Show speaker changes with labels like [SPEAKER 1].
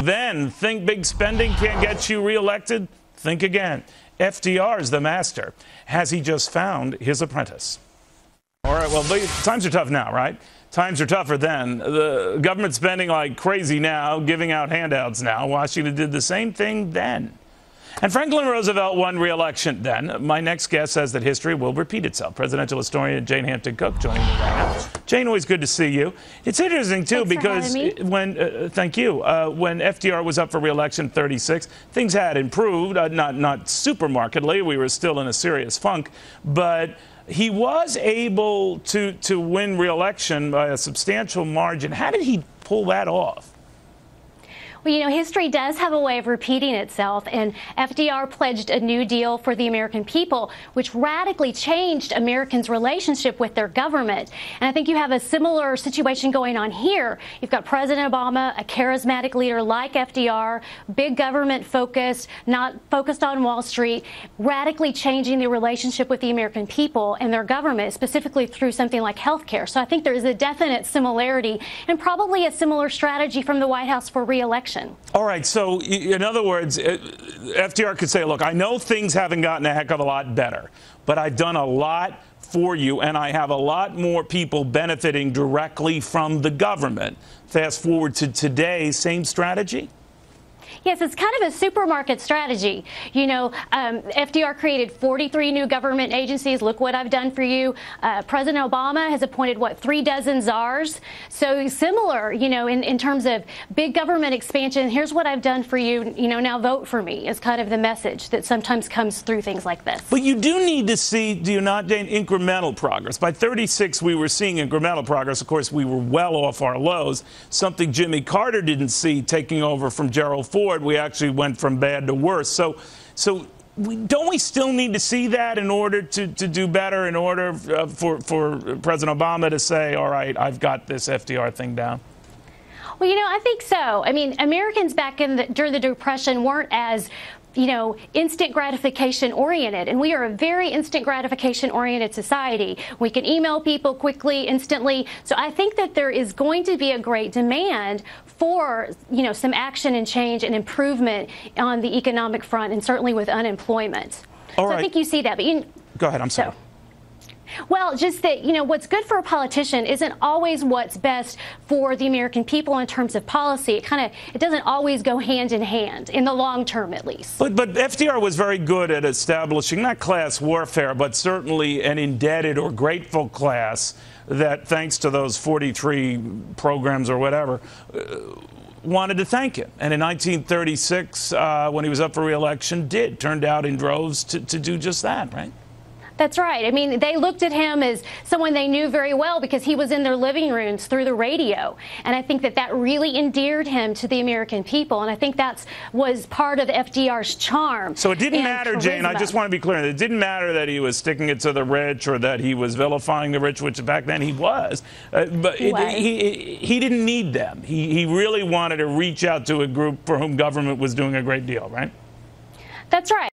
[SPEAKER 1] then. Think big spending can't get you reelected? Think again. FDR is the master. Has he just found his apprentice? All right, well, times are tough now, right? Times are tougher then. The government spending like crazy now, giving out handouts now. Washington did the same thing then. And Franklin Roosevelt won re-election then. My next guest says that history will repeat itself. Presidential historian Jane Hampton Cook joining me right now. Jane, always good to see you. It's interesting, too, because thank you. When FDR was up for re-election 36, things had improved, not super markedly. We were still in a serious funk, but he was able to win re-election by a substantial margin. How did he pull that off?
[SPEAKER 2] Well, you know, history does have a way of repeating itself, and FDR pledged a new deal for the American people, which radically changed Americans' relationship with their government. And I think you have a similar situation going on here. You've got President Obama, a charismatic leader like FDR, big government focused, not focused on Wall Street, radically changing the relationship with the American people and their government, specifically through something like health care. So I think there is a definite similarity and probably a similar strategy from the White House for re-election.
[SPEAKER 1] All right. So, in other words, FDR could say, look, I know things haven't gotten a heck of a lot better, but I've done a lot for you, and I have a lot more people benefiting directly from the government. Fast forward to today, same strategy?
[SPEAKER 2] Yes, it's kind of a supermarket strategy. You know, FDR created 43 new government agencies. Look what I've done for you. President Obama has appointed, 3 dozen czars. So similar, you know, in terms of big government expansion. Here's what I've done for you. You know, now vote for me is kind of the message that sometimes comes through things like this.
[SPEAKER 1] But you do need to see, do you not, Jane, incremental progress. By 36, we were seeing incremental progress. Of course, we were well off our lows, something Jimmy Carter didn't see taking over from Gerald Ford. We actually went from bad to worse. So don't we still need to see that in order to do better, in order for President Obama to say, all right, I've got this FDR thing down?
[SPEAKER 2] Well, you know, I think so. I mean, Americans back during the Depression weren't as, you know, instant gratification oriented, and we are a very instant gratification oriented society. We can email people quickly, instantly. So I think that there is going to be a great demand for, you know, some action and change and improvement on the economic front, and certainly with unemployment.
[SPEAKER 1] All right.
[SPEAKER 2] So I think you see that. But
[SPEAKER 1] go ahead. I'm sorry.
[SPEAKER 2] Well, just that, you know, what's good for a politician isn't always what's best for the American people in terms of policy. It doesn't always go hand in hand, in the long term at least.
[SPEAKER 1] But FDR was very good at establishing not class warfare, but certainly an indebted or grateful class that, thanks to those 43 programs or whatever, wanted to thank him. And in 1936, when he was up for re-election, turned out in droves to do just that, right?
[SPEAKER 2] That's right. I mean, they looked at him as someone they knew very well because he was in their living rooms through the radio. And I think that really endeared him to the American people. And I think that was part of FDR's charm.
[SPEAKER 1] So it didn't matter, Jane, I just want to be clear. It didn't matter that he was sticking it to the rich or that he was vilifying the rich, which back then he was. But he didn't need them. He really wanted to reach out to a group for whom government was doing a great deal, right?
[SPEAKER 2] That's right.